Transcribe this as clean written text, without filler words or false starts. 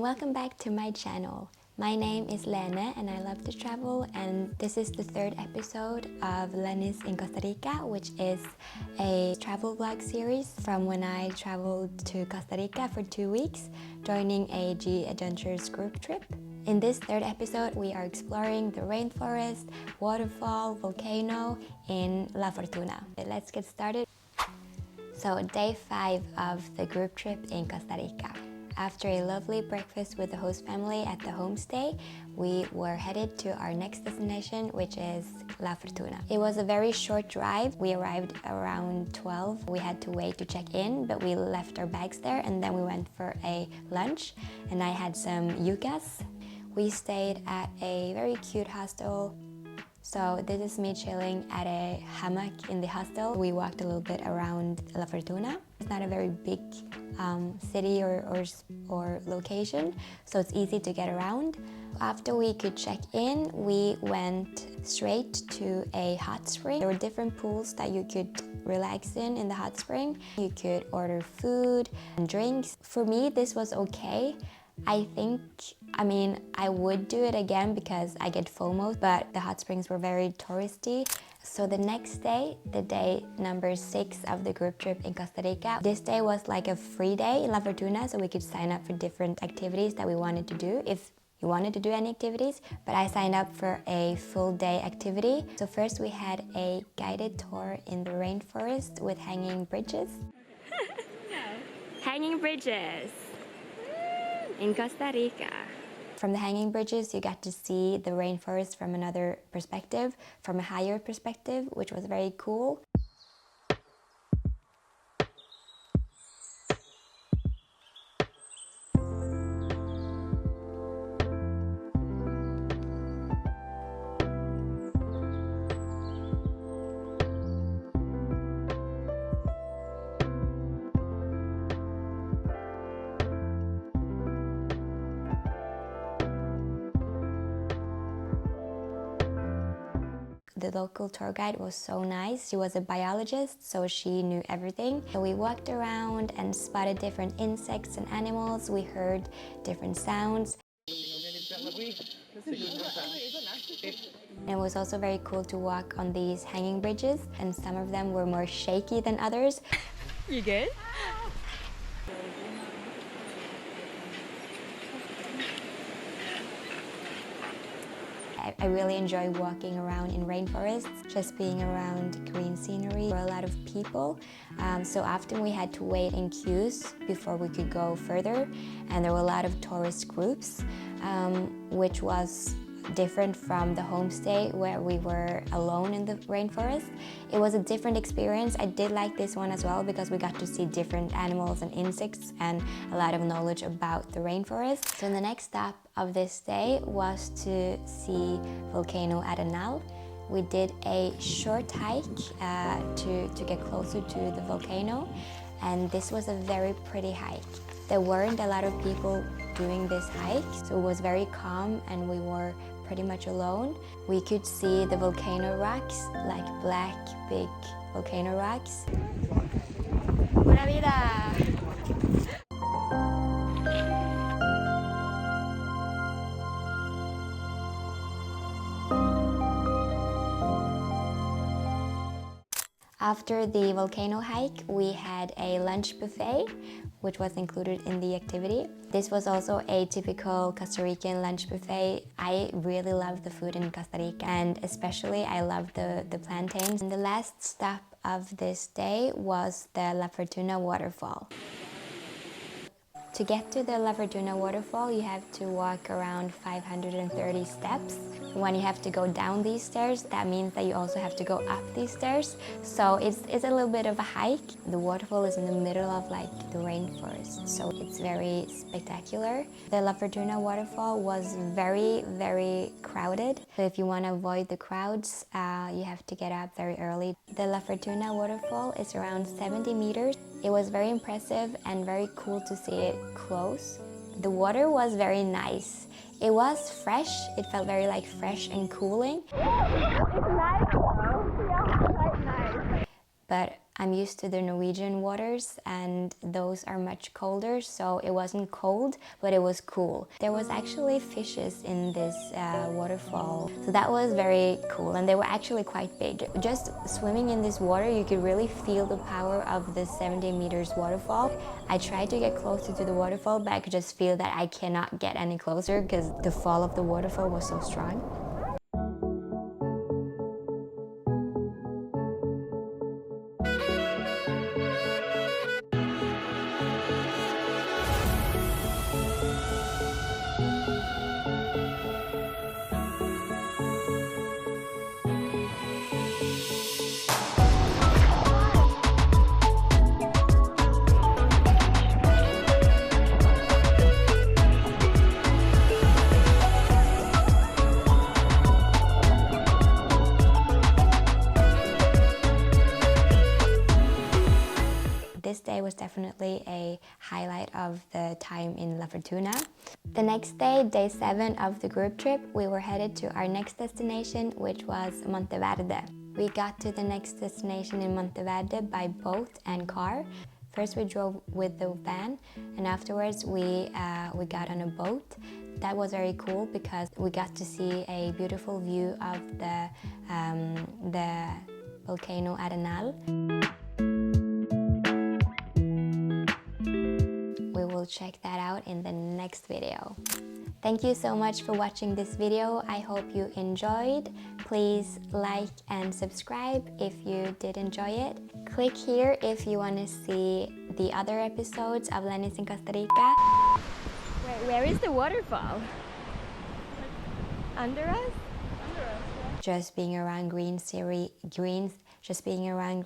welcome back to my channel. My name is Lene and I love to travel, and this is the third episode of Lennyies in Costa Rica, which is a travel vlog series from when I traveled to Costa Rica for 2 weeks, joining a G Adventures group trip. In this third episode, we are exploring the rainforest, waterfall, volcano in La Fortuna. Let's get started. So day 5 of the group trip in Costa Rica. After a lovely breakfast with the host family at the homestay, we were headed to our next destination, which is La Fortuna. It was a very short drive. We arrived around 12. We had to wait to check in, but we left our bags there and then we went for a lunch and I had some yukas. We stayed at a very cute hostel. So this is me chilling at a hammock in the hostel. We walked a little bit around La Fortuna. It's not a very big city or location, so it's easy to get around. After we could check in, we went straight to a hot spring. There were different pools that you could relax in the hot spring. You could order food and drinks. For me, this was okay. I would do it again because I get FOMO, but the hot springs were very touristy. So the next day, the day number 6 of the group trip in Costa Rica, this day was like a free day in La Fortuna, so we could sign up for different activities that we wanted to do if you wanted to do any activities, but I signed up for a full day activity. So first we had a guided tour in the rainforest with hanging bridges. Hanging bridges in Costa Rica. From the hanging bridges, you got to see the rainforest from another perspective, from a higher perspective, which was very cool. The local tour guide was so nice. She was a biologist, so she knew everything. So we walked around and spotted different insects and animals. We heard different sounds. And it was also very cool to walk on these hanging bridges, and some of them were more shaky than others. You good? I really enjoy walking around in rainforests, just being around green scenery. There were a lot of people, so often we had to wait in queues before we could go further, and there were a lot of tourist groups, which was different from the homestay where we were alone in the rainforest. It was a different experience. I did like this one as well because we got to see different animals and insects and a lot of knowledge about the rainforest. So the next stop of this day was to see volcano Arenal. We did a short hike to get closer to the volcano, and this was a very pretty hike. There weren't a lot of people doing this hike, so it was very calm and we were pretty much alone. We could see the volcano rocks, like black, big volcano rocks. Pura vida! After the volcano hike, we had a lunch buffet, which was included in the activity. This was also a typical Costa Rican lunch buffet. I really love the food in Costa Rica, and especially I love the plantains. And the last stop of this day was the La Fortuna Waterfall. To get to the La Fortuna Waterfall, you have to walk around 530 steps. When you have to go down these stairs, that means that you also have to go up these stairs. So it's a little bit of a hike. The waterfall is in the middle of the rainforest, so it's very spectacular. The La Fortuna Waterfall was very, very crowded. So if you want to avoid the crowds, you have to get up very early. The La Fortuna Waterfall is around 70 meters. It was very impressive and very cool to see it close. The water was very nice. It was fresh. It felt very fresh and cooling. It's nice though. Yeah, quite nice. but I'm used to the Norwegian waters and those are much colder, so it wasn't cold, but it was cool. There was actually fishes in this waterfall, so that was very cool, and they were actually quite big. Just swimming in this water, you could really feel the power of the 70 meters waterfall. I tried to get closer to the waterfall, but I could just feel that I cannot get any closer because the fall of the waterfall was so strong. This day was definitely a highlight of the time in La Fortuna. The next day, day 7 of the group trip, we were headed to our next destination, which was Monteverde. We got to the next destination in Monteverde by boat and car. First we drove with the van, and afterwards we got on a boat. That was very cool because we got to see a beautiful view of the volcano Arenal. We will check that out in the next video. Thank you so much for watching this video. I hope you enjoyed. Please like and subscribe if you did enjoy it. Click here if you want to see the other episodes of Lennyies in Costa Rica. Where is the waterfall? Under us? Under us, yeah. Just being around green, just being around